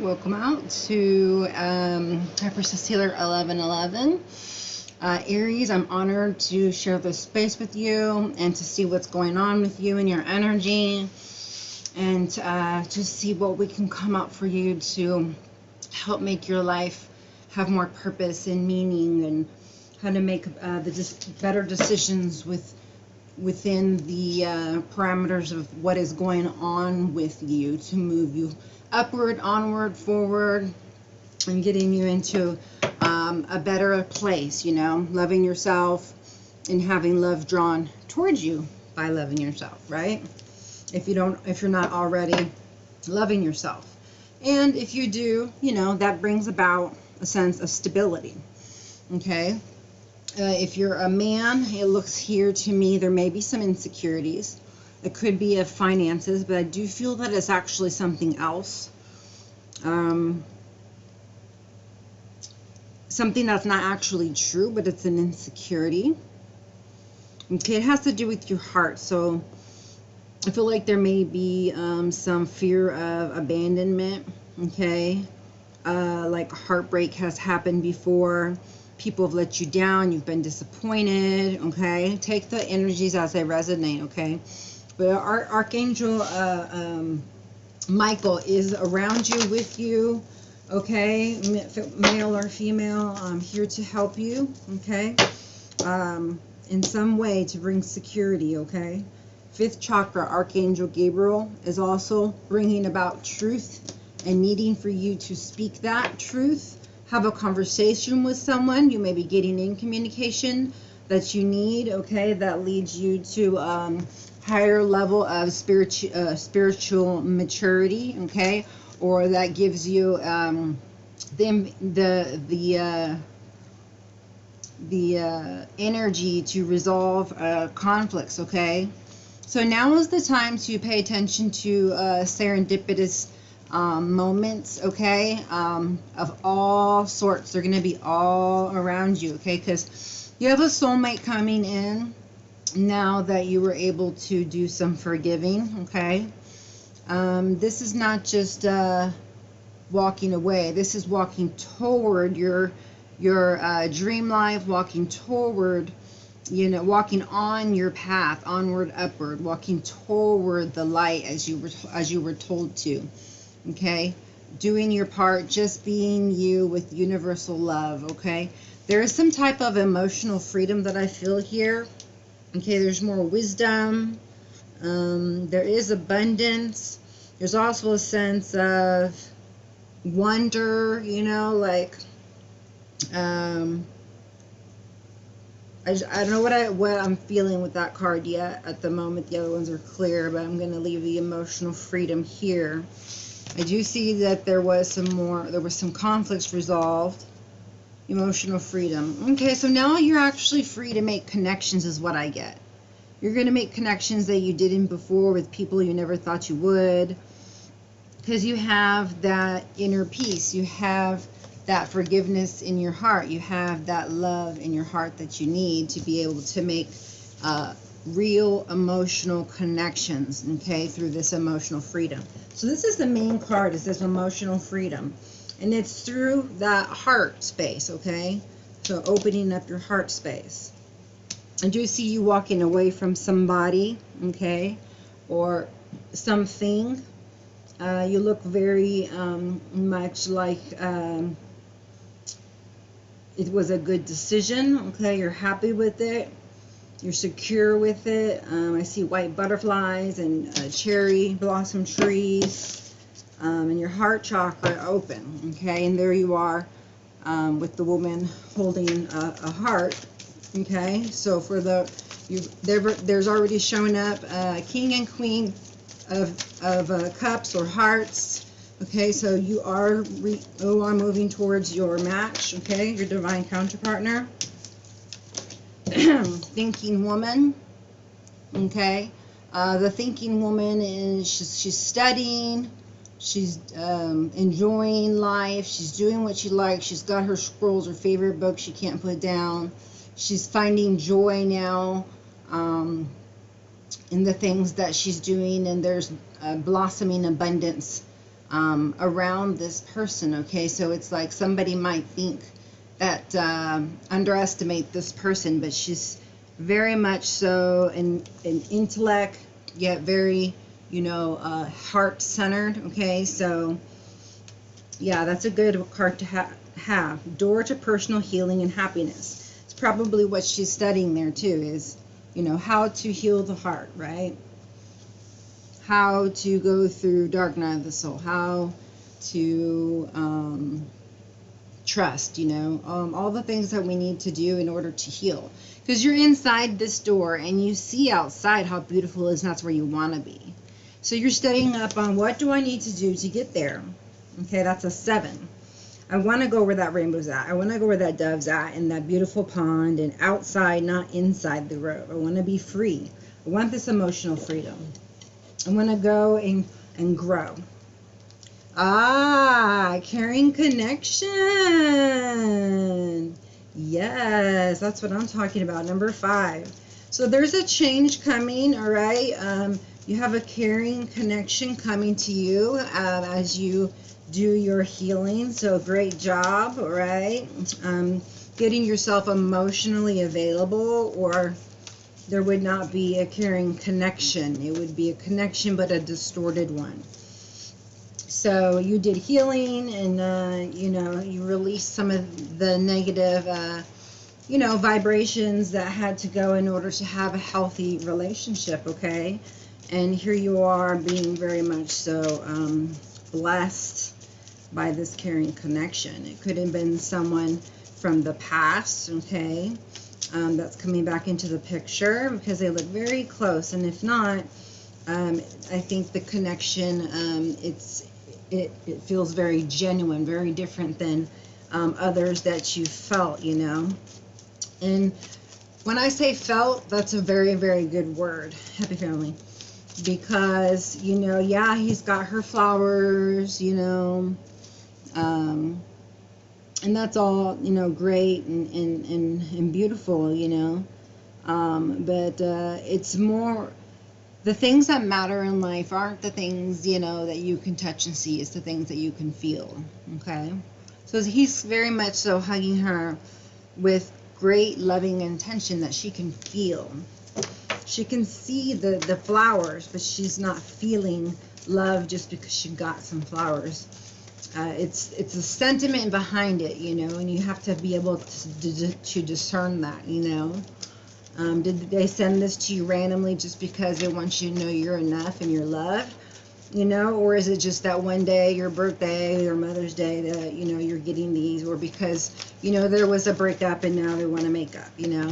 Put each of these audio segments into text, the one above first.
Welcome out to Hypersis Healer 1111. Aries, I'm honored to share this space with you and to see what's going on with you and your energy, and just see what we can come up for you to help make your life have more purpose and meaning, and how to make better decisions within the parameters of what is going on with you, to move you upward, onward, forward, and getting you into a better place, you know, loving yourself and having love drawn towards you by loving yourself, right? If you're not already loving yourself. And if you do, you know, that brings about a sense of stability, okay? If you're a man, it looks here to me there may be some insecurities. It could be of finances, but I do feel that it's actually something else. Something that's not actually true, but it's an insecurity. Okay, it has to do with your heart. So I feel like there may be some fear of abandonment, okay? Like heartbreak has happened before. People have let you down. You've been disappointed, okay? Take the energies as they resonate, okay? But our Archangel Michael is around you, with you, okay? Male or female, I'm here to help you, okay? In some way to bring security, okay? 5th chakra, Archangel Gabriel is also bringing about truth and needing for you to speak that truth. Have a conversation with someone. You may be getting in communication that you need, okay? That leads you to higher level of spiritual maturity, okay? Or that gives you the energy to resolve conflicts, okay? So now is the time to pay attention to serendipitous moments, okay, of all sorts. They're going to be all around you, okay, because you have a soulmate coming in now that you were able to do some forgiving, okay. This is not just walking away. This is walking toward your dream life, walking toward, you know, walking on your path, onward, upward, walking toward the light as you were told to. Okay, doing your part, just being you with universal love, okay? There is some type of emotional freedom that I feel here, okay? There's more wisdom, there is abundance, there's also a sense of wonder, you know, like, I don't know what I'm feeling with that card yet at the moment. The other ones are clear, but I'm going to leave the emotional freedom here. I do see that there was some conflicts resolved. Emotional freedom. Okay, so now you're actually free to make connections is what I get. You're going to make connections that you didn't before with people you never thought you would, because you have that inner peace. You have that forgiveness in your heart. You have that love in your heart that you need to be able to make real emotional connections, okay, through this emotional freedom. So this is the main card, is this emotional freedom, and it's through that heart space, okay? So opening up your heart space. I do see you walking away from somebody, okay, or something. You look very much like it was a good decision, okay? You're happy with it. You're secure with it. I see white butterflies and cherry blossom trees, and your heart chakra open, okay? And there you are with the woman holding a heart, okay? So for there's already shown up king and queen of cups or hearts, okay? So you are moving towards your match, okay? Your divine counterpartner. Thinking woman, okay? The thinking woman is she's studying, she's enjoying life, she's doing what she likes, she's got her scrolls, her favorite book she can't put down. She's finding joy now in the things that she's doing, and there's blossoming abundance around this person, okay? So it's like somebody might think that underestimate this person, but she's very much so an intellect, yet very, you know, heart-centered, okay? So yeah, that's a good card to have. Door to personal healing and happiness. It's probably what she's studying there too, is, you know, how to heal the heart, right? How to go through dark night of the soul, how to trust, you know, all the things that we need to do in order to heal. Because you're inside this door and you see outside how beautiful it is, and that's where you want to be. So you're studying up on what do I need to do to get there. Okay, that's a 7. I want to go where that rainbow's at. I want to go where that dove's at, in that beautiful pond, and outside, not inside the robe. I want to be free. I want this emotional freedom. I want to go and grow. Ah, caring connection. Yes, that's what I'm talking about. Number 5. So there's a change coming, all right? You have a caring connection coming to you as you do your healing. So great job, all right? Getting yourself emotionally available, or there would not be a caring connection. It would be a connection, but a distorted one. So you did healing, and you know, you released some of the negative, you know, vibrations that had to go in order to have a healthy relationship, okay? And here you are being very much so blessed by this caring connection. It could have been someone from the past, okay, that's coming back into the picture, because they look very close. And if not, I think the connection, it feels very genuine, very different than others that you felt, you know. And when I say felt, that's a very, very good word, happy family, because, you know, yeah, he's got her flowers, you know, and that's all, you know, great and beautiful, you know, but it's more, the things that matter in life aren't the things, you know, that you can touch and see. It's the things that you can feel, okay? So he's very much so hugging her with great loving intention that she can feel. She can see the flowers, but she's not feeling love just because she got some flowers. It's a sentiment behind it, you know, and you have to be able to discern that, you know. Did they send this to you randomly just because they want you to know you're enough and you're loved, you know, or is it just that one day, your birthday or Mother's Day, that, you know, you're getting these, or because, you know, there was a breakup and now they want to make up, you know?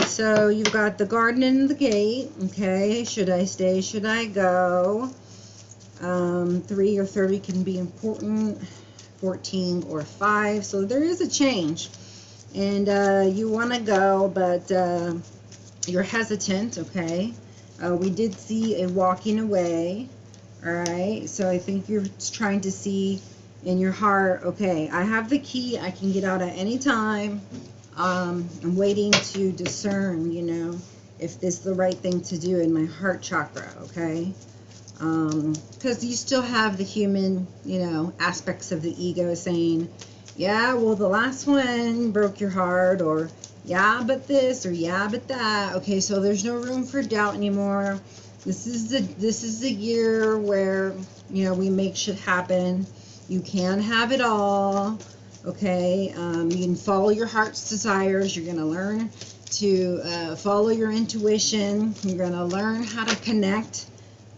So you've got the garden and the gate, okay? Should I stay? Should I go? 3 or 30 can be important, 14 or 5. So there is a change. And you want to go, but you're hesitant, okay? We did see a walking away, all right? So I think you're trying to see in your heart, okay, I have the key. I can get out at any time. I'm waiting to discern, you know, if this is the right thing to do in my heart chakra, okay? Because you still have the human, you know, aspects of the ego saying, yeah, well, the last one broke your heart, or yeah, but this, or yeah, but that. Okay, so there's no room for doubt anymore. This is the year where, you know, we make shit happen. You can have it all. Okay, you can follow your heart's desires. You're gonna learn to follow your intuition. You're gonna learn how to connect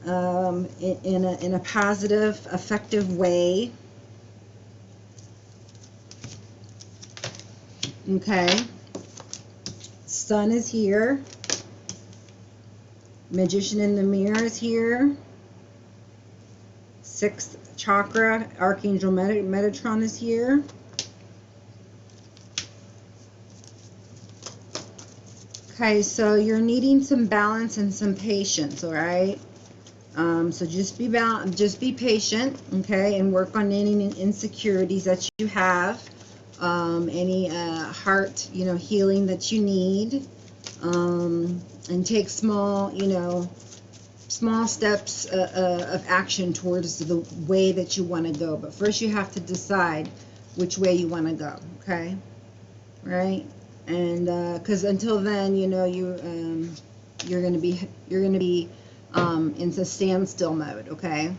in a positive, effective way. Okay, Sun is here. Magician in the mirror is here. 6th chakra, Archangel Metatron is here. Okay, so you're needing some balance and some patience, all right? So just be patient, okay, and work on any insecurities that you have, any heart, you know, healing that you need, and take small, you know, small steps of action towards the way that you want to go. But first you have to decide which way you want to go, okay? Right? And because until then, you know, you're gonna be in a standstill mode, okay?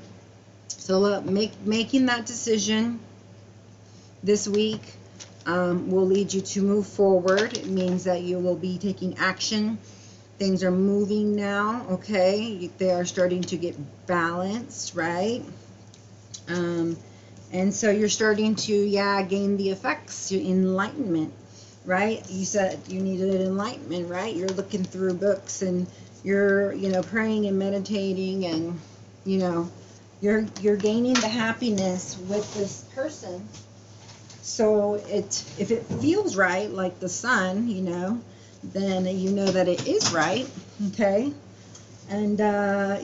So making that decision this week will lead you to move forward. It means that you will be taking action. Things are moving now, okay? They are starting to get balanced, right? And so you're starting to, gain the effects, your enlightenment, right? You said you needed enlightenment, right? You're looking through books and you're, you know, praying and meditating, and, you know, you're gaining the happiness with this person. So if it feels right, like the sun, you know, then you know that it is right, okay? And,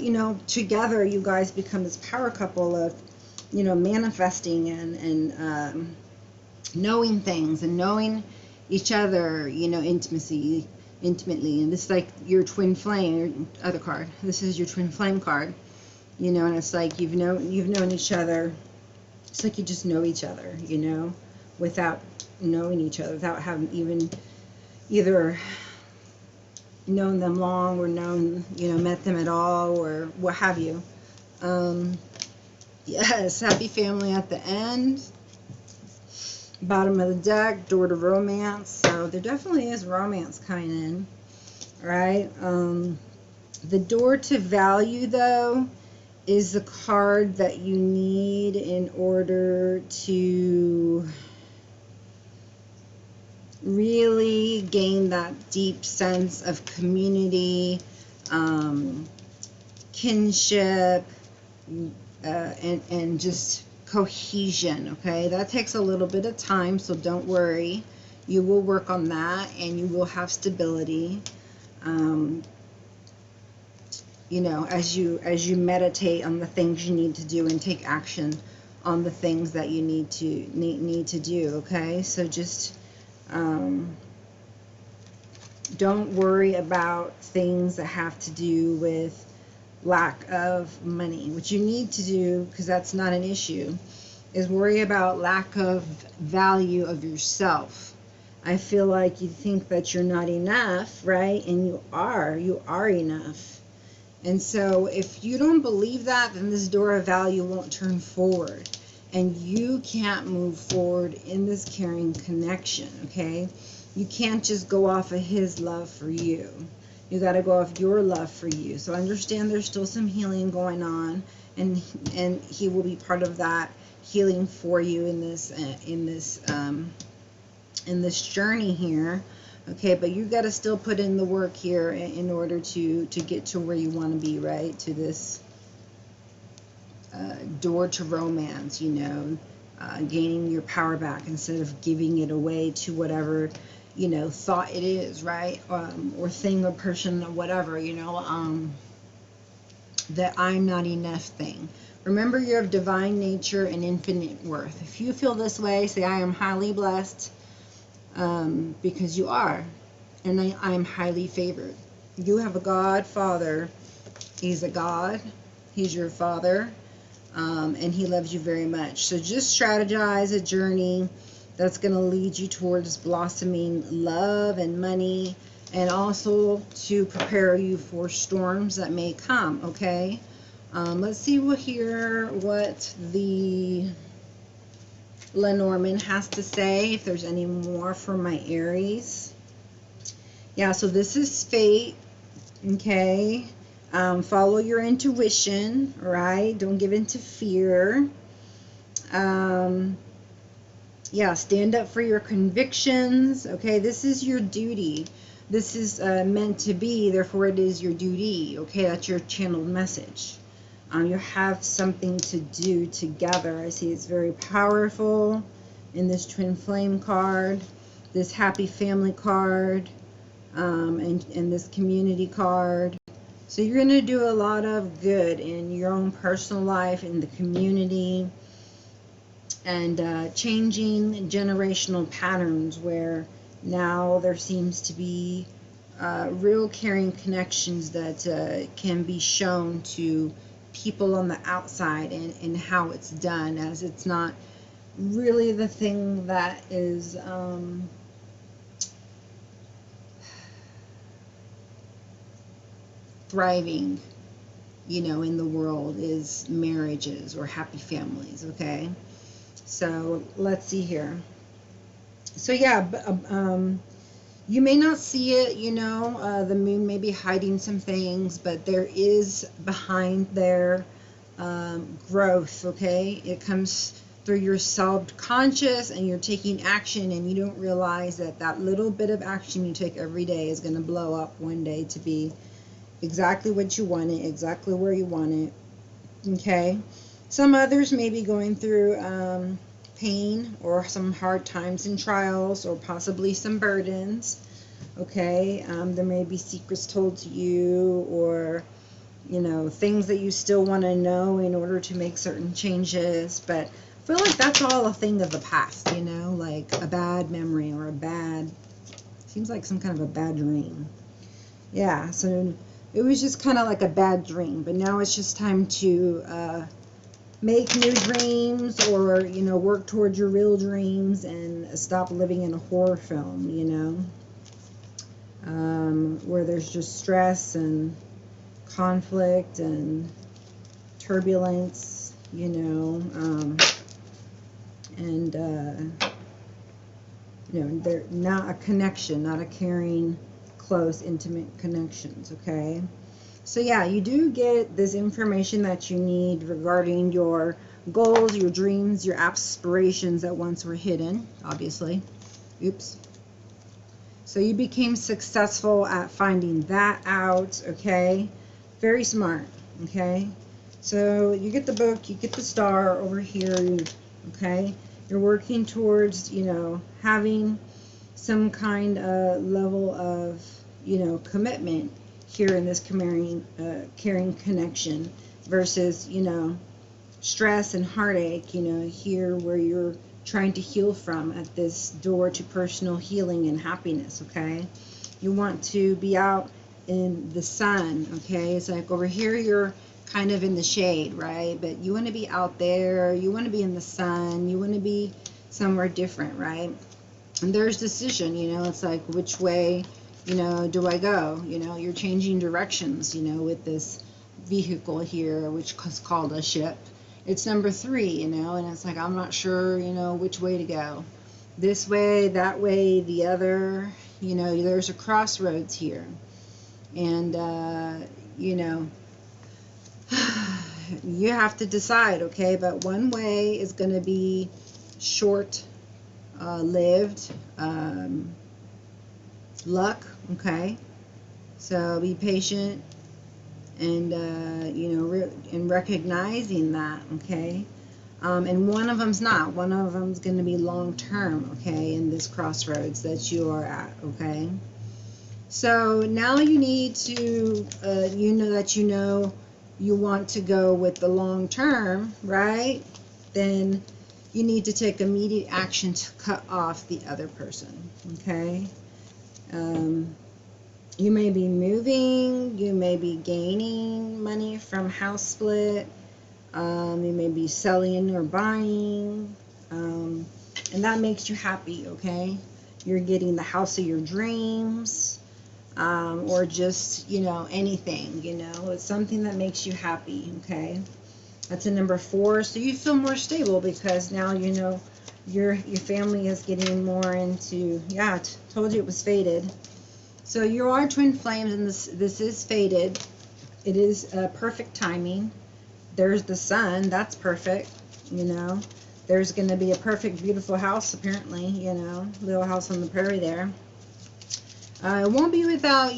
you know, together you guys become this power couple of, you know, manifesting and knowing things and knowing each other, you know, intimately. And this is like your twin flame, your other card. This is your twin flame card, you know, and it's like you've known each other. It's like you just know each other, you know, without knowing each other, without having even either known them long or met them at all or what have you. Yes, happy family at the end. Bottom of the deck, door to romance. So there definitely is romance coming in, right? The door to value, though, is the card that you need in order to really gain that deep sense of community, kinship, and just cohesion, okay? That takes a little bit of time, so don't worry. You will work on that, and you will have stability, you know, as you meditate on the things you need to do and take action on the things that you need to do, okay? So just don't worry about things that have to do with lack of money. What you need to do, because that's not an issue, is worry about lack of value of yourself. I feel like you think that you're not enough, right? And you are enough. And so if you don't believe that, then this door of value won't turn forward. And you can't move forward in this caring connection, okay? You can't just go off of his love for you. You got to go off your love for you. So understand there's still some healing going on, and he will be part of that healing for you in this journey here. Okay, but you got to still put in the work here in order to get to where you want to be, right? To this door to romance, you know, gaining your power back instead of giving it away to whatever, you know, thought it is, right? Or thing or person or whatever, you know, that I'm not enough thing. Remember, you're of divine nature and infinite worth. If you feel this way, say, I am highly blessed, because you are, and I am highly favored. You have a God, Father. He's a God. He's your Father, and he loves you very much. So just strategize a journey that's going to lead you towards blossoming love and money, and also to prepare you for storms that may come, okay? Let's see what the Lenormand has to say, if there's any more for my Aries. Yeah, so this is fate, okay? Follow your intuition, right? Don't give in to fear. Yeah, stand up for your convictions, okay? This is your duty. This is meant to be, therefore it is your duty, okay? That's your channeled message. You have something to do together. I see it's very powerful in this twin flame card, this happy family card, and this community card. So you're going to do a lot of good in your own personal life, in the community, and changing generational patterns where now there seems to be real caring connections that can be shown to people on the outside, and how it's done, as it's not really the thing that is thriving, in the world, is marriages or happy families, okay? So let's see here. So yeah, you may not see it, the moon may be hiding some things, but there is behind their growth, okay? It comes through your subconscious, and you're taking action, and you don't realize that that little bit of action you take every day is going to blow up one day to be exactly what you want it, exactly where you want it, okay? Some others may be going through pain, or some hard times and trials, or possibly some burdens, okay? There may be secrets told to you, or things that you still want to know in order to make certain changes, but I feel like that's all a thing of the past, like a bad memory, or seems like some kind of a bad dream. Yeah, so it was just kind of like a bad dream, but now it's just time to make new dreams, or work towards your real dreams, and stop living in a horror film, where there's just stress and conflict and turbulence, and they're not a connection, not a caring, close, intimate connections, okay? So yeah, you do get this information that you need regarding your goals, your dreams, your aspirations that once were hidden, obviously. Oops. So you became successful at finding that out, okay? Very smart, okay? So you get the book, you get the star over here, okay? You're working towards, having some kind of level of, commitment here in this caring connection, versus, stress and heartache, here where you're trying to heal from, at this door to personal healing and happiness, okay? You want to be out in the sun, okay? It's like over here you're kind of in the shade, right? But you want to be out there, you want to be in the sun, you want to be somewhere different, right? And there's decision, it's like, which way, do I go? You're changing directions, with this vehicle here, which is called a ship. It's number 3, and it's like, I'm not sure, which way to go. This way, that way, the other, there's a crossroads here. And, you have to decide, okay? But one way is going to be short lived luck, okay? So be patient, and and recognizing that, okay? And one of them's not. One of them's going to be long term, okay, in this crossroads that you are at, okay? So now you need to, you want to go with the long term, right? Then you need to take immediate action to cut off the other person, okay? You may be moving, you may be gaining money from house split, you may be selling or buying, and that makes you happy, okay? You're getting the house of your dreams, or just, anything, it's something that makes you happy, okay? That's a number 4. So you feel more stable, because now your family is getting more into, yeah, told you it was fated. So you are twin flames, and this is fated. It is perfect timing. There's the sun, that's perfect, There's going to be a perfect, beautiful house, apparently, little house on the prairie there. It won't be without,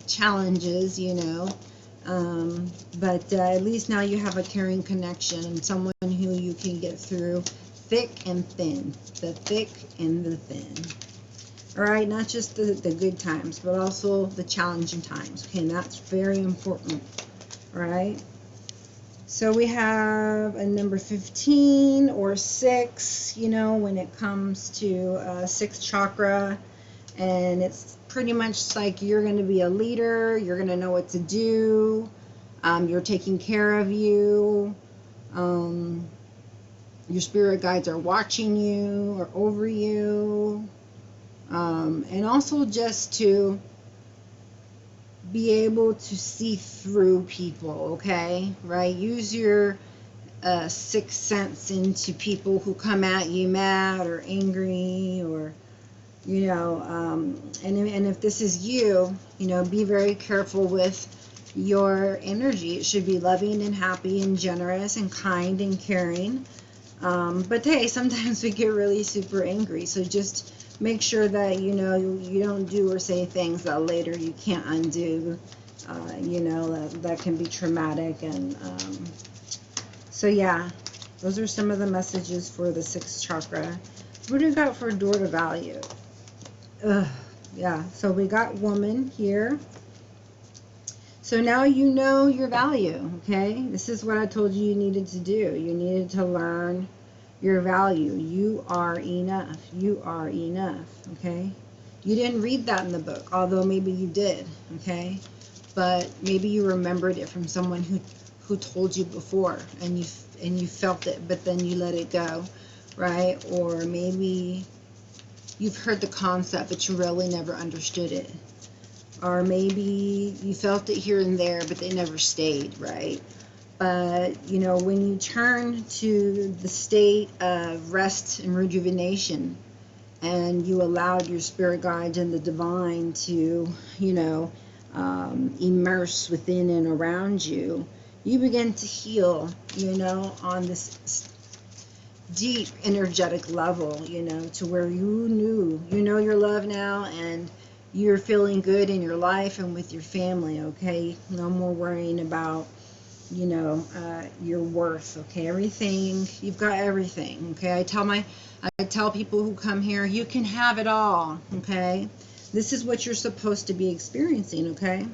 challenges, but at least now you have a caring connection, and someone who you can get through thick and thin, the thick and the thin. All right, not just the good times, but also the challenging times. Okay, and that's very important. All right. So we have a number 15 or 6, when it comes to 6th chakra, and it's pretty much like you're going to be a leader. You're going to know what to do. You're taking care of you. Your spirit guides are watching you or over you. And also just to be able to see through people, okay? Right? Use your sixth sense into people who come at you mad or angry, or, you know, and if this is you, you know, be very careful with your energy. It should be loving and happy and generous and kind and caring. But hey, sometimes we get really super angry. So just make sure that, you know, you don't do or say things that later you can't undo. You know, that can be traumatic. And so yeah, those are some of the messages for the 6th chakra. What do we got for door to value? Yeah, so we got woman here. So now you know your value, okay? This is what I told you you needed to do. You needed to learn your value. You are enough. You are enough, okay? You didn't read that in the book, although maybe you did, okay? But maybe you remembered it from someone who told you before, and you felt it, but then you let it go, right? Or maybe you've heard the concept, but you really never understood it. Or maybe you felt it here and there, but they never stayed, right? But, you know, when you turn to the state of rest and rejuvenation, and you allowed your spirit guides and the divine to, you know, immerse within and around you, you begin to heal, you know, on this deep energetic level, you know, to where you know your love now, and you're feeling good in your life and with your family, okay? No more worrying about, you know, your worth, okay? Everything, you've got everything, okay? I tell people who come here, you can have it all, okay? This is what you're supposed to be experiencing, okay?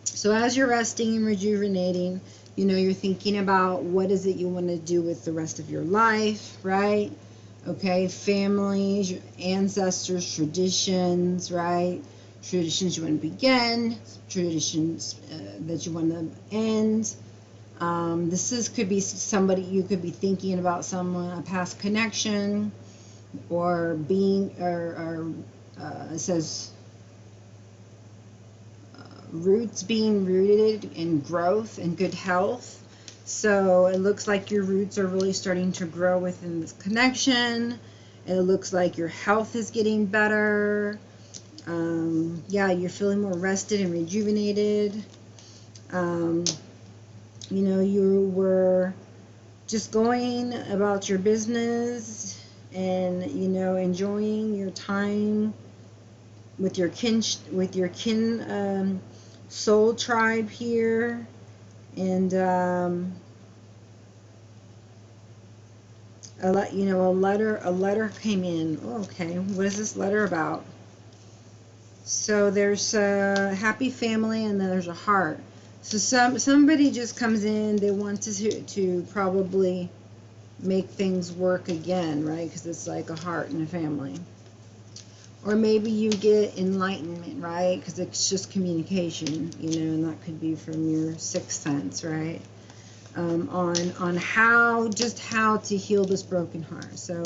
So as you're resting and rejuvenating, you know, you're thinking about what is it you want to do with the rest of your life, right? Okay, families, your ancestors, traditions, right? Traditions you want to begin, traditions that you want to end. Could be somebody, you could be thinking about someone, a past connection, or it says roots being rooted in growth and good health. So it looks like your roots are really starting to grow within this connection. It looks like your health is getting better. Yeah, you're feeling more rested and rejuvenated. You know, you were just going about your business and, you know, enjoying your time with your kin soul tribe here. And a letter came in. Oh, okay, what is this letter about? So there's a happy family, and then there's a heart. So somebody just comes in, they want to probably make things work again, right? Because it's like a heart and a family. Or maybe you get enlightenment, right? Because it's just communication, you know, and that could be from your sixth sense, right? On how to heal this broken heart. So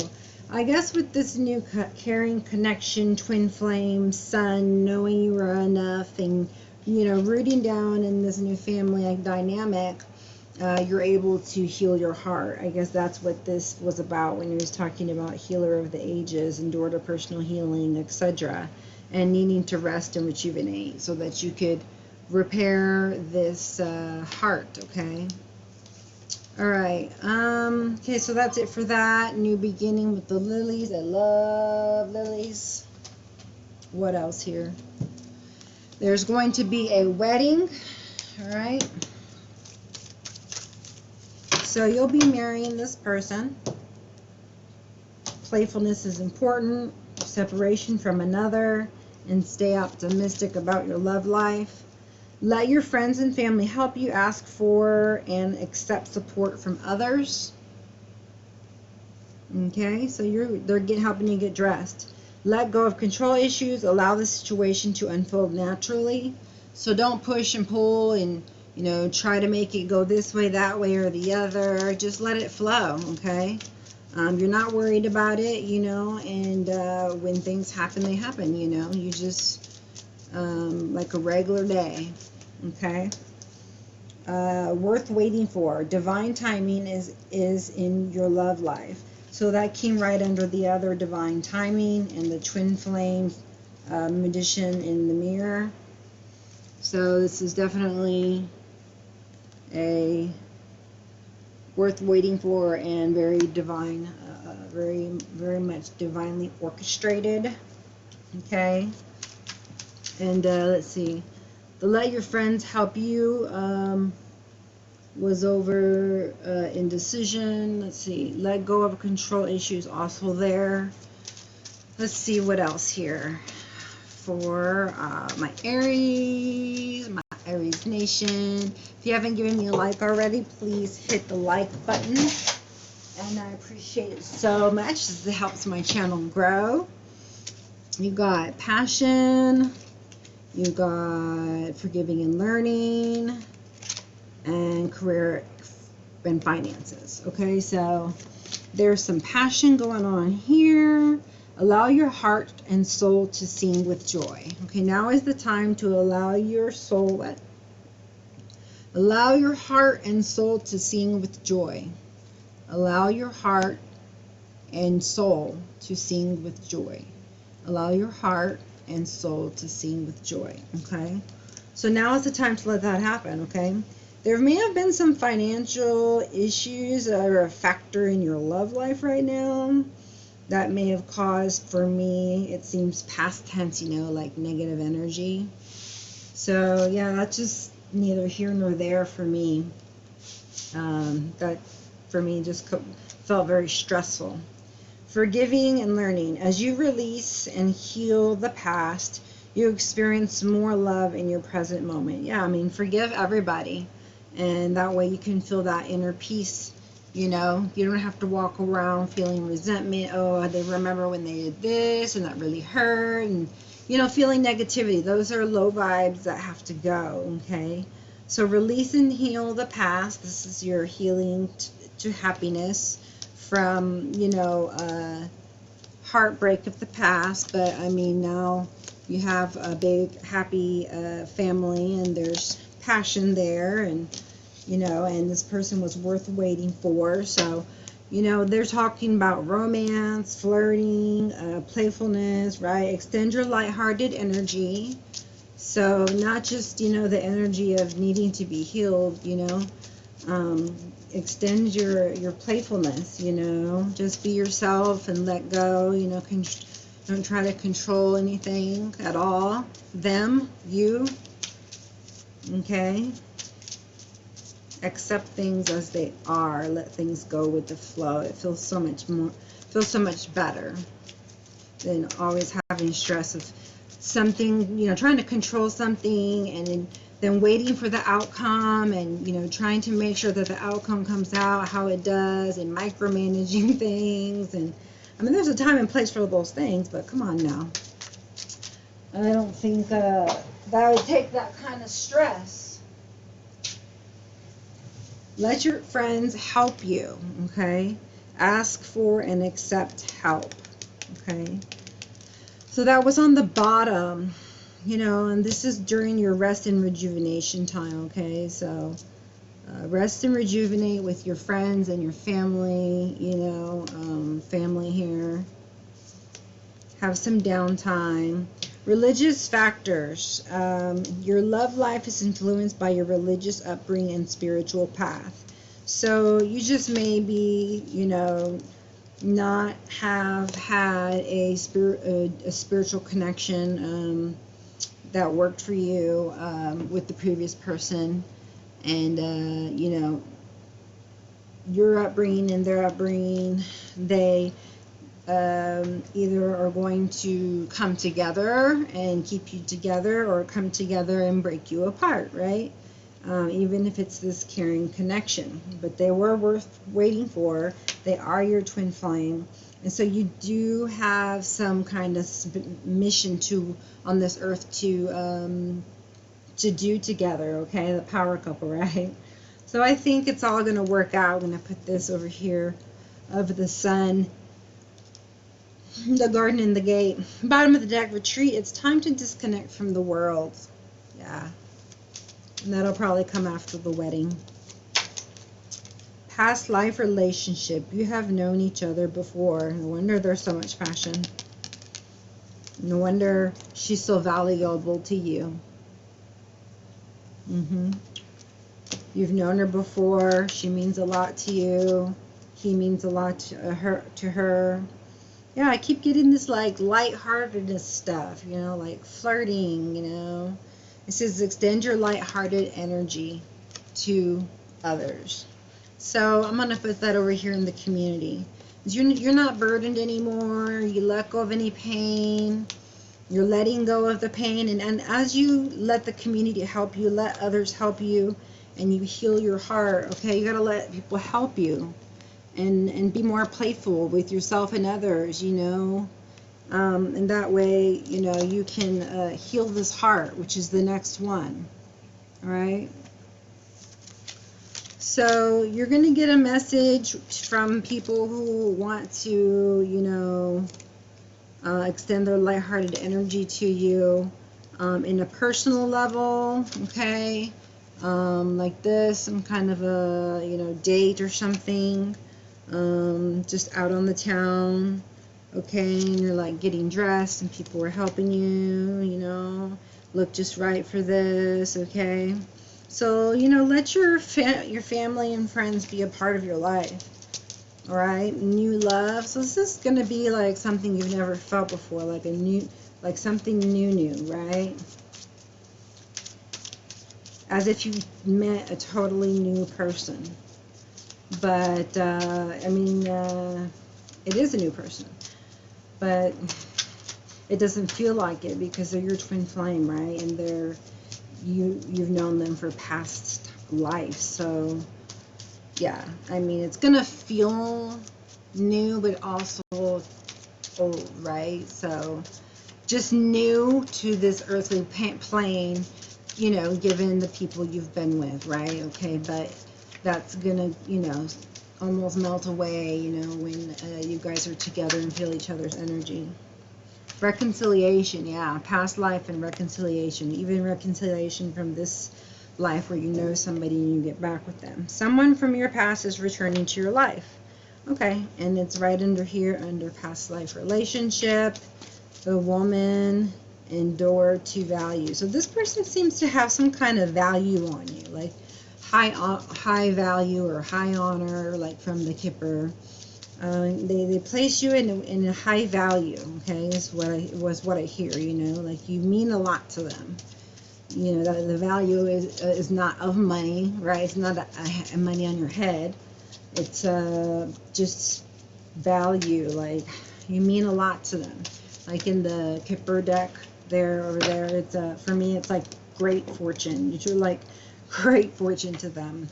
I guess with this new caring connection, twin flame, sun, knowing you are enough, and, you know, rooting down in this new family dynamic, you're able to heal your heart. I guess that's what this was about when he was talking about healer of the ages and door to personal healing, etc., and needing to rest and rejuvenate so that you could repair this heart, okay? All right. Okay, so that's it for that. New beginning with the lilies. I love lilies. What else here? There's going to be a wedding. All right. So you'll be marrying this person. Playfulness is important. Separation from another. And stay optimistic about your love life. Let your friends and family help you. Ask for and accept support from others. Okay, so they're helping you get dressed. Let go of control issues. Allow the situation to unfold naturally. So don't push and pull and, you know, try to make it go this way, that way, or the other. Just let it flow, okay? You're not worried about it, you know, and when things happen, they happen, you know. You just, like a regular day, okay? Worth waiting for. Divine timing is in your love life. So that came right under the other divine timing and the twin flame magician in the mirror. So this is definitely a worth waiting for and very divine, very much divinely orchestrated. Okay. And let's see. The let your friends help you was over indecision. Let's see. Let go of control issues also there. Let's see what else here for my Aries Nation. If you haven't given me a like already, please hit the like button. And I appreciate it so much as it helps my channel grow. You got passion. You got forgiving and learning. And career and finances. Okay, so there's some passion going on here. Allow your heart and soul to sing with joy. Okay, now is the time to allow your soul, allow your heart and soul to sing with joy. Allow your heart and soul to sing with joy. Allow your heart and soul to sing with joy. Okay, so now is the time to let that happen. Okay, there may have been some financial issues that are a factor in your love life right now. That may have caused, for me, it seems past tense, you know, like negative energy. So, yeah, that's just neither here nor there for me. That, for me, just felt very stressful. Forgiving and learning. As you release and heal the past, you experience more love in your present moment. Yeah, I mean, forgive everybody. And that way you can feel that inner peace. You know, you don't have to walk around feeling resentment. Oh, they remember when they did this and that really hurt. And, you know, feeling negativity. Those are low vibes that have to go, okay? So release and heal the past. This is your healing to happiness from, you know, heartbreak of the past. But, I mean, now you have a big, happy family and there's passion there and, you know, and this person was worth waiting for. So, you know, they're talking about romance, flirting, playfulness, right? Extend your lighthearted energy. So not just, you know, the energy of needing to be healed, you know, extend your playfulness, you know, just be yourself and let go, you know, don't try to control anything at all. Them, you, okay? Accept things as they are. Let things go with the flow. It feels so much better than always having stress of something, you know, trying to control something and then waiting for the outcome and, you know, trying to make sure that the outcome comes out how it does and micromanaging things. And I mean, there's a time and place for those things, but come on now. I don't think that would take that kind of stress. Let your friends help you, okay? Ask for and accept help, okay? So that was on the bottom, you know, and this is during your rest and rejuvenation time, okay? So rest and rejuvenate with your friends and your family, you know, family here. Have some downtime. Religious factors. Your love life is influenced by your religious upbringing and spiritual path. So you just maybe, you know, not have had a spiritual connection that worked for you with the previous person. And, you know, your upbringing and their upbringing, they either are going to come together and keep you together or come together and break you apart, right? Even if it's this caring connection. But they were worth waiting for. They are your twin flame. And so you do have some kind of mission on this earth to do together, okay? The power couple, right? So I think it's all going to work out. I'm going to put this over here of the sun, the garden, and the gate. Bottom of the deck, retreat. It's time to disconnect from the world. Yeah. And that'll probably come after the wedding. Past life relationship. You have known each other before. No wonder there's so much passion. No wonder she's so valuable to you. You've known her before. She means a lot to you. He means a lot to her. Yeah, I keep getting this like lightheartedness stuff, you know, like flirting, you know. It says extend your lighthearted energy to others. So I'm going to put that over here in the community. You're not burdened anymore. You let go of any pain. You're letting go of the pain. And as you let the community help you, let others help you, and you heal your heart, okay? You got to let people help you. And be more playful with yourself and others, you know. And that way, you know, you can heal this heart, which is the next one. All right. So you're going to get a message from people who want to, you know, extend their lighthearted energy to you in a personal level, okay? Like this, some kind of a, you know, date or something. Just out on the town, okay, and you're like getting dressed and people are helping you, you know, look just right for this, okay? So, you know, let your family and friends be a part of your life, all right? New love. So this is going to be like something you've never felt before, like something new, right? As if you met a totally new person. But, I mean, it is a new person. But it doesn't feel like it because they're your twin flame, right? And you've known them for past life. So, yeah. I mean, it's going to feel new, but also old, right? So, just new to this earthly plane, you know, given the people you've been with, right? Okay, but that's gonna, you know, almost melt away, you know, when you guys are together and feel each other's energy. Reconciliation, yeah, past life and reconciliation, even reconciliation from this life where you know somebody and you get back with them. Someone from your past is returning to your life. Okay, and it's right under here, under past life relationship, the woman, and door to value. So this person seems to have some kind of value on you, like high value or high honor, like from the Kipper. They place you in a high value, okay, is what I hear, you know, like you mean a lot to them. You know, the value is not of money, right? It's not a money on your head. It's just value, like you mean a lot to them. Like in the Kipper deck over there, it's for me it's like great fortune. You're like great fortune to them.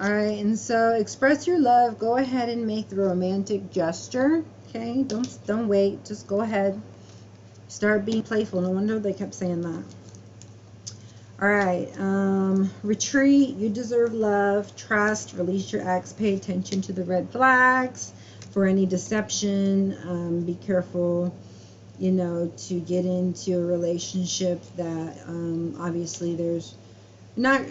All right, and so express your love. Go ahead and make the romantic gesture. Okay, don't wait. Just go ahead. Start being playful. No wonder they kept saying that. All right, retreat. You deserve love. Trust. Release your ex. Pay attention to the red flags for any deception. Be careful, you know, to get into a relationship that obviously there's not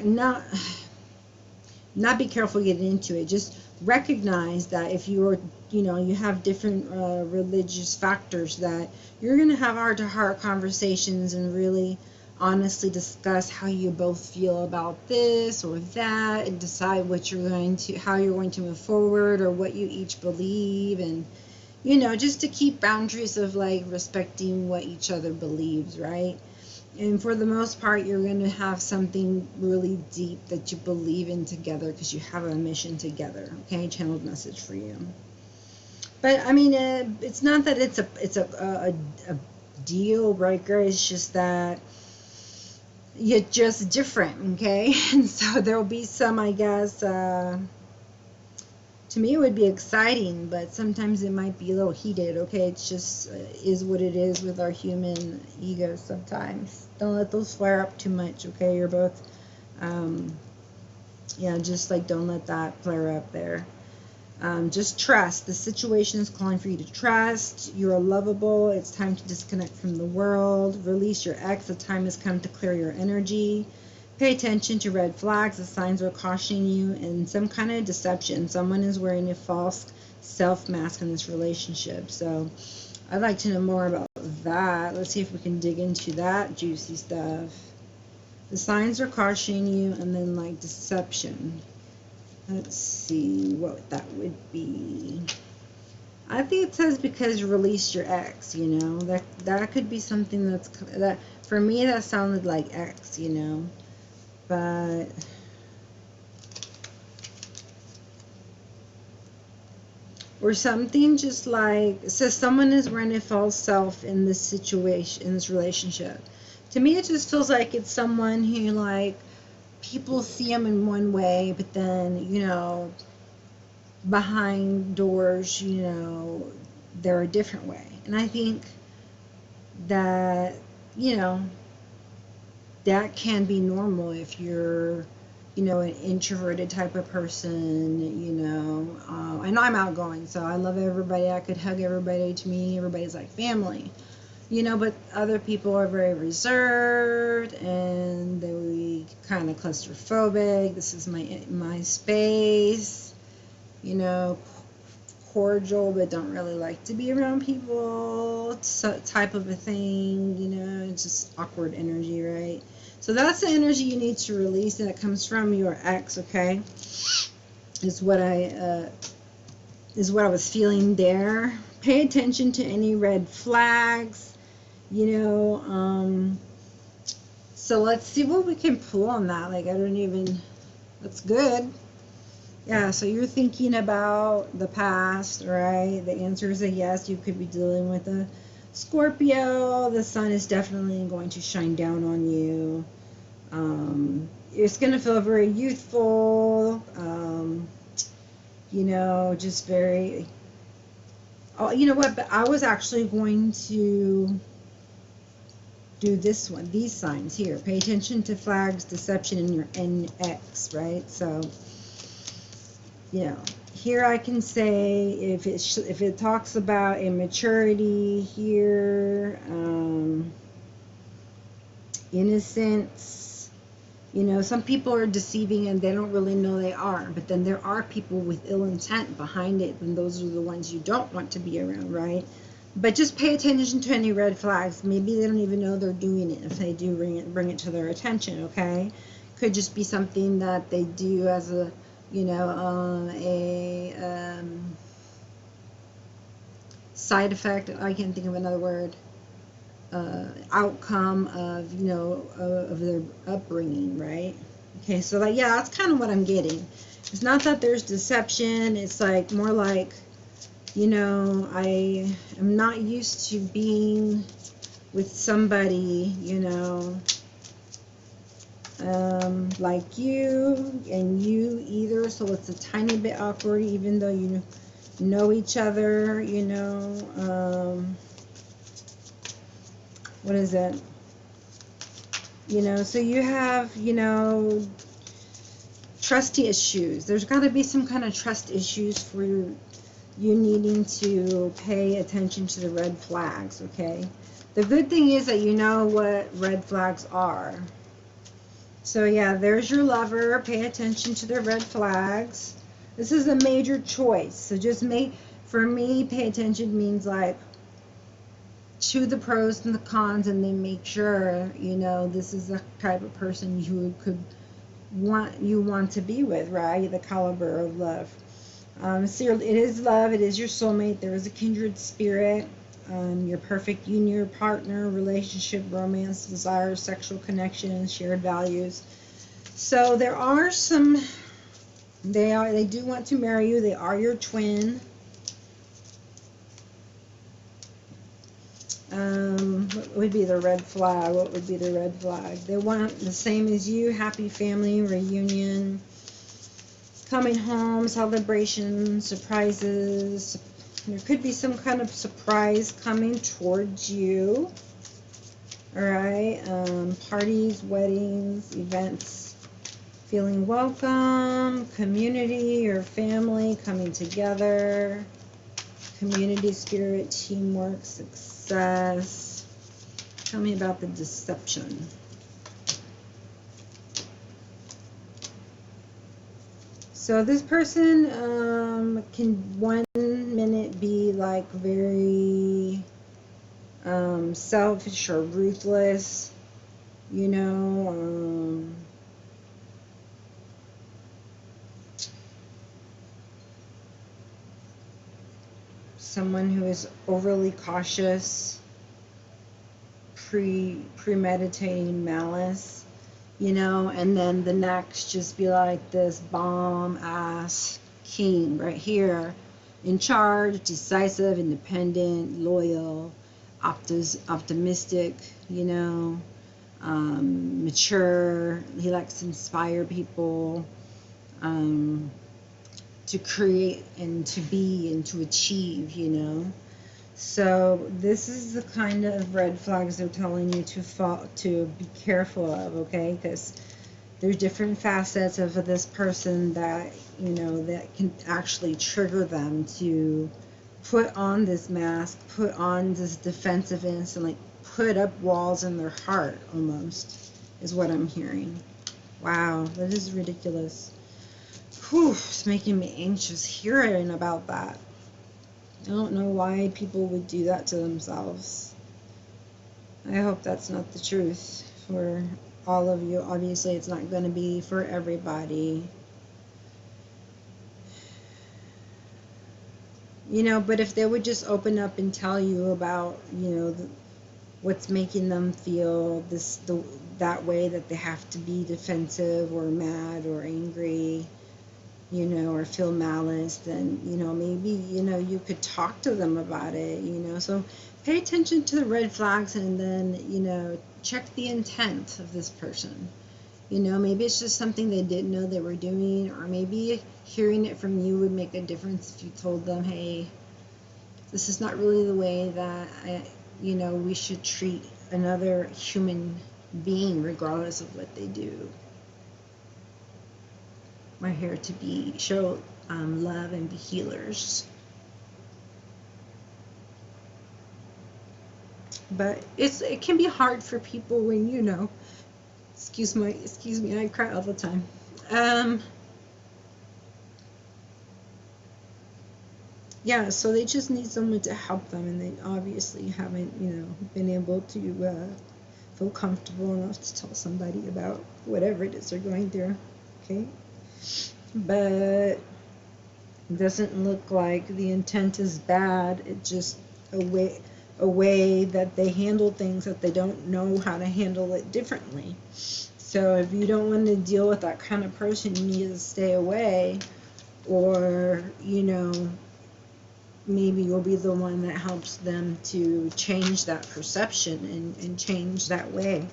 be careful getting into it. Just recognize that if you're, you know, you have different religious factors, that you're going to have heart-to-heart conversations and really honestly discuss how you both feel about this or that, and decide how you're going to move forward, or what you each believe, and, you know, just to keep boundaries of like respecting what each other believes, right? And for the most part, you're going to have something really deep that you believe in together because you have a mission together. Okay, channeled message for you. But I mean, it's not that it's a deal breaker. It's just that you're just different. Okay, and so there'll be some, I guess, To me, it would be exciting, but sometimes it might be a little heated, okay? It's just is what it is with our human egos sometimes. Don't let those flare up too much, okay? You're both, yeah, just like don't let that flare up there. Just trust. The situation is calling for you to trust. You're lovable. It's time to disconnect from the world. Release your ex. The time has come to clear your energy. Pay attention to red flags. The signs are cautioning you in some kind of deception. Someone is wearing a false self-mask in this relationship. So I'd like to know more about that. Let's see if we can dig into that juicy stuff. The signs are cautioning you, and then like deception. Let's see what that would be. I think it says because you released your ex, you know. That could be something that for me that sounded like ex, you know. But or something just like it says someone is wearing a false self in this situation, in this relationship. To me, it just feels like it's someone who like people see them in one way, but then, you know, behind doors, you know, they're a different way. And I think that, you know, that can be normal if you're, you know, an introverted type of person, you know. I know I'm outgoing, so I love everybody. I could hug everybody. To me, everybody's like family. You know, but other people are very reserved and they kind of claustrophobic. This is my space, you know, cordial but don't really like to be around people, so, type of a thing, you know. It's just awkward energy, right? So that's the energy you need to release, and it comes from your ex, okay? Is what I was feeling there. Pay attention to any red flags. You know, so let's see what we can pull on that. Like, I don't even, that's good. Yeah, so you're thinking about the past, right? The answer is a yes. You could be dealing with a Scorpio. The sun is definitely going to shine down on you. It's going to feel very youthful, you know, just very, oh, you know what, but I was actually going to do this one, these signs here. Pay attention to flags, deception, and your NX, right? So, you know, here I can say if it talks about immaturity here, innocence, you know, some people are deceiving and they don't really know they are, but then there are people with ill intent behind it, and those are the ones you don't want to be around, right? But just pay attention to any red flags. Maybe they don't even know they're doing it. If they do, bring it to their attention, okay? Could just be something that they do as a, you know, side effect. I can't think of another word. Outcome of, you know, of their upbringing, right? Okay, so like, yeah, that's kind of what I'm getting. It's not that there's deception. It's like more like, you know, I am not used to being with somebody, you know, like you and you either. So it's a tiny bit awkward, even though you know each other, you know. What is it? You know, so you have, you know, trust issues. There's got to be some kind of trust issues for you needing to pay attention to the red flags, okay? The good thing is that you know what red flags are. So yeah, there's your lover. Pay attention to the red flags. This is a major choice. So just for me, pay attention means like to the pros and the cons, and then make sure, you know, this is the type of person you want to be with, right? The caliber of love. So it is love. It is your soulmate. There is a kindred spirit. Your perfect union, partner, relationship, romance, desire, sexual connection, shared values. So there are some. They do want to marry you. They are your twin. What would be the red flag? What would be the red flag? They want the same as you. Happy family reunion. coming home, celebration, surprises. There could be some kind of surprise coming towards you. All right, parties, weddings, events, feeling welcome, community or family coming together, community spirit, teamwork, success. Tell me about the deception. So this person can 1 minute be like very selfish or ruthless, you know, someone who is overly cautious, premeditating malice, you know, and then the next just be like this bomb ass king right here, in charge, decisive, independent, loyal, optimistic, you know, mature. He likes to inspire people to create and to be and to achieve, you know. So this is the kind of red flags they're telling you to be careful of, okay? Because there's different facets of this person that, you know, that can actually trigger them to put on this mask, put on this defensiveness, and like put up walls in their heart almost, is what I'm hearing. Wow, that is ridiculous. Whew, it's making me anxious hearing about that. I don't know why people would do that to themselves. I hope that's not the truth for all of you. Obviously, it's not going to be for everybody. You know, but if they would just open up and tell you about, you know, what's making them feel that way, that they have to be defensive or mad or angry, you know, or feel malice, then, you know, maybe, you know, you could talk to them about it, you know. So pay attention to the red flags, and then, you know, check the intent of this person. You know, maybe it's just something they didn't know they were doing, or maybe hearing it from you would make a difference if you told them, hey, this is not really the way that, you know, we should treat another human being regardless of what they do. We're here to show love and be healers. But it can be hard for people when, you know, excuse me, I cry all the time. Yeah, so they just need someone to help them, and they obviously haven't, you know, been able to feel comfortable enough to tell somebody about whatever it is they're going through. Okay. But it doesn't look like the intent is bad. It's just a way that they handle things, that they don't know how to handle it differently. So if you don't want to deal with that kind of person, you need to stay away, or, you know, maybe you'll be the one that helps them to change that perception and change that way.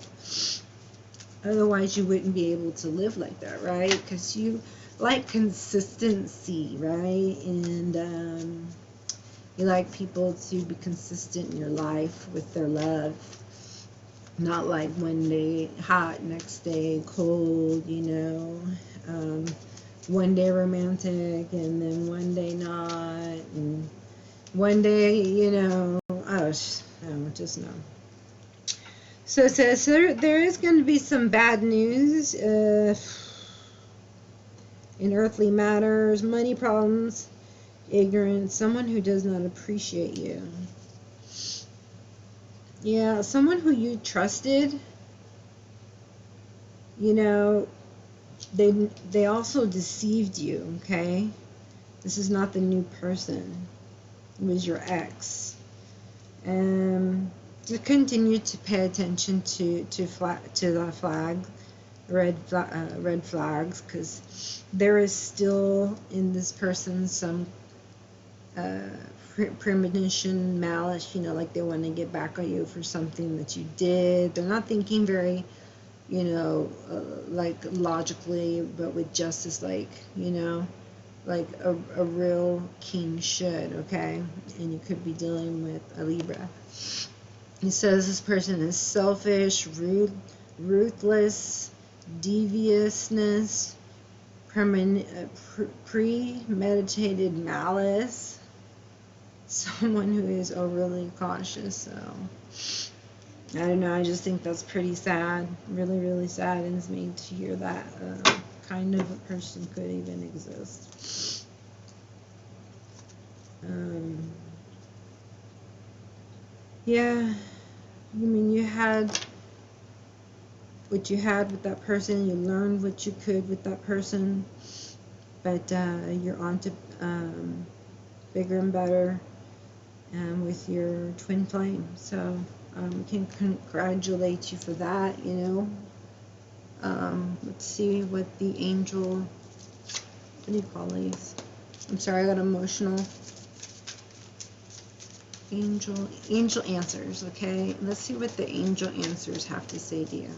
Otherwise, you wouldn't be able to live like that, right? Because you like consistency, right? And you like people to be consistent in your life with their love. Not like one day hot, next day cold, you know. One day romantic, and then one day not. And one day, you know, oh, no, just no. So it says there is going to be some bad news in earthly matters, money problems, ignorance, someone who does not appreciate you. Yeah, someone who you trusted, you know, they also deceived you, okay? This is not the new person. It was your ex. To continue to pay attention to the red flags, because there is still in this person some premonition, malice, you know, like they want to get back on you for something that you did. They're not thinking very you know, like logically, but with justice, like, you know, like a real king should, okay? And you could be dealing with a Libra. He says this person is selfish, ruthless, deviousness, premeditated malice, someone who is overly cautious. So I don't know, I just think that's pretty sad. Really, really saddens me to hear that kind of a person could even exist. Yeah, I mean, you had what you had with that person, you learned what you could with that person, but you're on to bigger and better with your twin flame. So we can congratulate you for that, you know. Let's see what the angel, what do you call these? I'm sorry, I got emotional. Angel answers, okay? Let's see what the angel answers have to say to you.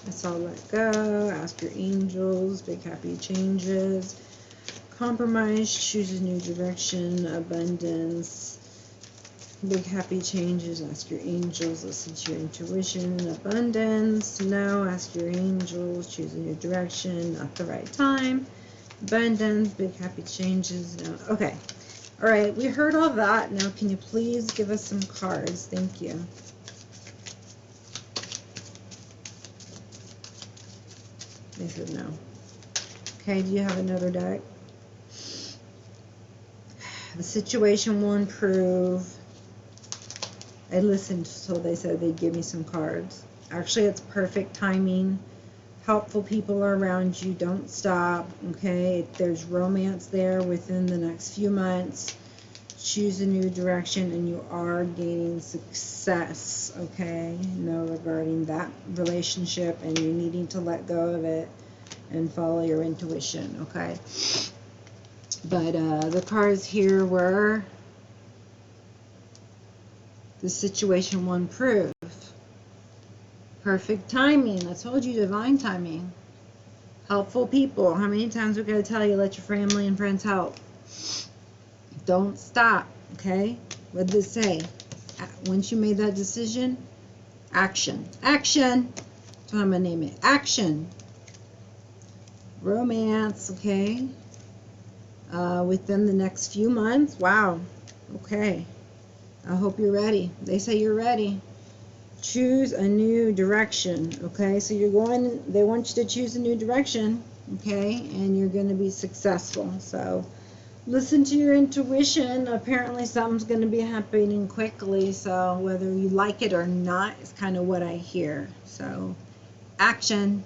Let's all let go. Ask your angels. Big happy changes. Compromise. Choose a new direction. Abundance. Big happy changes. Ask your angels. Listen to your intuition. Abundance. No. Ask your angels. Choose a new direction. Not the right time. Abundance. Big happy changes. No. Okay. All right. We heard all that. Now, can you please give us some cards? Thank you. They said no. Okay. Do you have another deck? The situation will improve. I listened, so they said they'd give me some cards. Actually, it's perfect timing. Helpful people are around you. Don't stop, okay? There's romance there within the next few months. Choose a new direction, and you are gaining success, okay? Know regarding that relationship, and you're needing to let go of it and follow your intuition, okay? But the cards here were the situation will improve. Perfect timing. I told you, divine timing. Helpful people. How many times we got to tell you, let your family and friends help? Don't stop, okay? What did it say? Once you made that decision, action. Action. That's what I'm going to name it. Action. Romance, okay? Within the next few months. Wow. Okay. I hope you're ready. They say you're ready. Choose a new direction, okay? So you're going, they want you to choose a new direction, okay? And you're going to be successful. So listen to your intuition. Apparently something's going to be happening quickly. So whether you like it or not is kind of what I hear. So action.